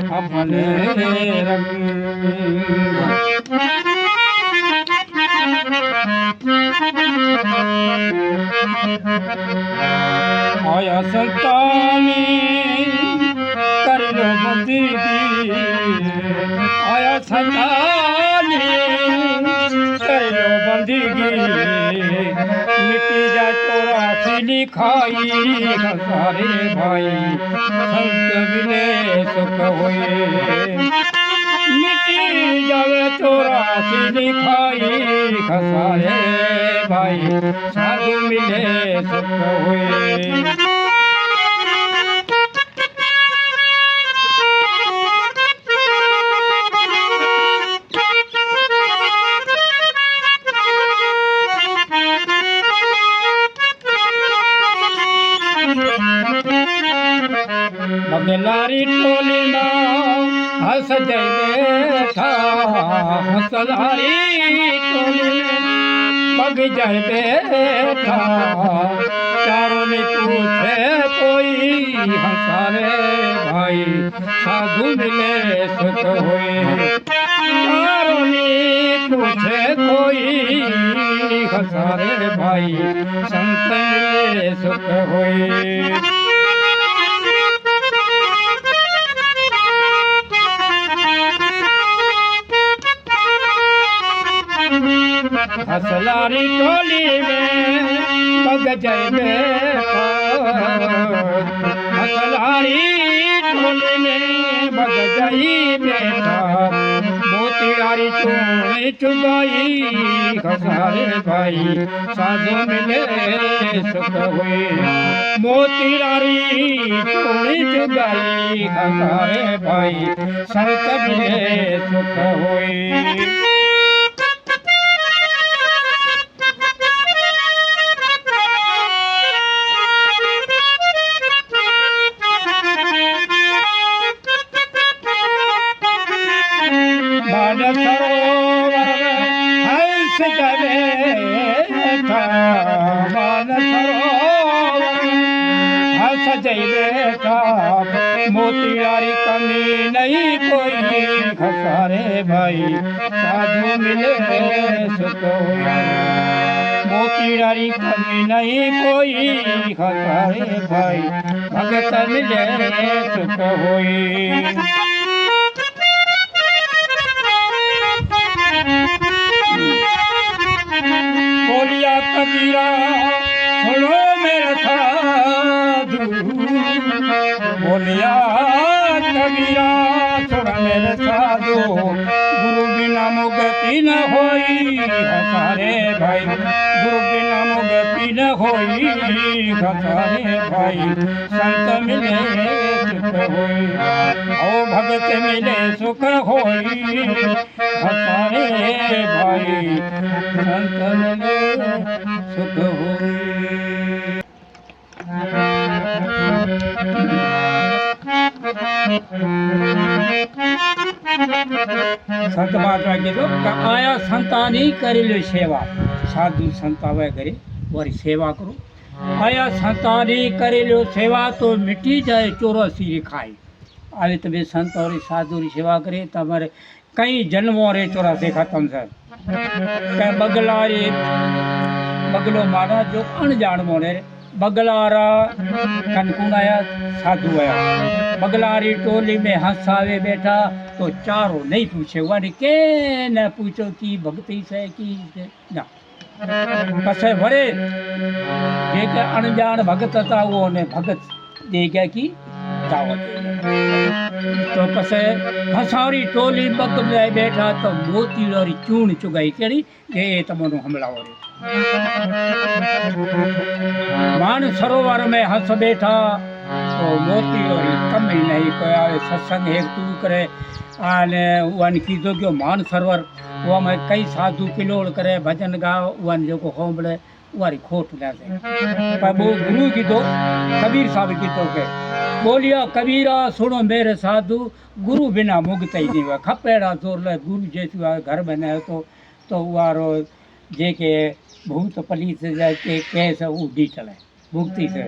अपने रंग। आया संतानी कर लो बंदगी, आया संतानी कर लो बंदगी, मिट्टी जा चौरासी लिखाई सारे भाई संत मिले सुख हुए। मिट्टी जावे चौरासी लिखाई खसारे भाई साधु मिले सुख हुए। बगलारी टोली में हंस जय बैठा, हंसलारी टोली में पग जय बैठा, चारों ने पूछे कोई हंसारे भाई साधु मिले सुख हुए। चारों ने पूछे कोई हंसारे भाई संत मिले सुख हुए। हंसलारी टोली में पग जय बैठा, हंसलारी टोली में पग जय बैठा, मोतीलारी चूड़ी चुगाई खसारे भाई साधु मिले सुख हुए। मोतीलारी चूड़ी चुगाई खसारे भाई संत मिले सुख हुए। हंस जय बैठा, हंस जय बैठा, मोतीलारी कमी नहीं कोई खसारे भाई साधु मिले सुख हुए। मोतीलारी कमी नहीं कोई खसारे भाई भगत मिले सुख हुए। बोलिया कबीरा सुनो मेरे साधु, बोलिया कबीरा सुनो मेरे साधु, गुरु बिना मुक्ति न होई हसारे भाई, गुरु बिना मुक्ति न होई हसारे भाई संत मिले सुख होई। ओ भगत मिले सुख होई हसारे भाई संत मिले सुख होई। संत महात्मा कीधुं કે આયા સંતાની કરેલી સેવા, સાધુ સંત આવે ઘરે વારી સેવા કરો। આયા સંતાની કરેલી સેવા તો મિટી જાય 84 ખાઈ। આવી તમે સંતોરી સાધુની સેવા કરે તમારે કઈ જન્મો રે 84 ખતમ છે। કઈ બગલારી બગલો મારા જો અણજાણ મોને बगलारा कनकुनाया साधु आया। बगलारी टोली में हंसावे बैठा तो चारों नहीं पूछे वानी के न पूछो कि भक्ति से की ना पसे भरे जे के अनजान भगत था वो ने भगत दे गया की दावत। तो पसे हंसारी टोली बग में बैठा तो मोती वाली चून चुगाई केड़ी के तमनो हमला हो रे। मान सरोवर में हंस बैठा तो मोती और कमी नहीं कोई आवे सत्संग एक तू करे आने वन की जो क्यों मान सरोवर वो में कई साधु किलोल करे भजन गाओ वन जो को होंबले वारी खोट ना से पर वो गुरु की दो कबीर साहब की तो के बोलिया कबीरा सुनो मेरे साधु गुरु बिना मुक्त ही नहीं हुआ। खपेड़ा जोर ले गुरु जैसी घर बनाए तो वारो जे के भूत पलीत जाए के कैसे वो डी चले मुक्ति से।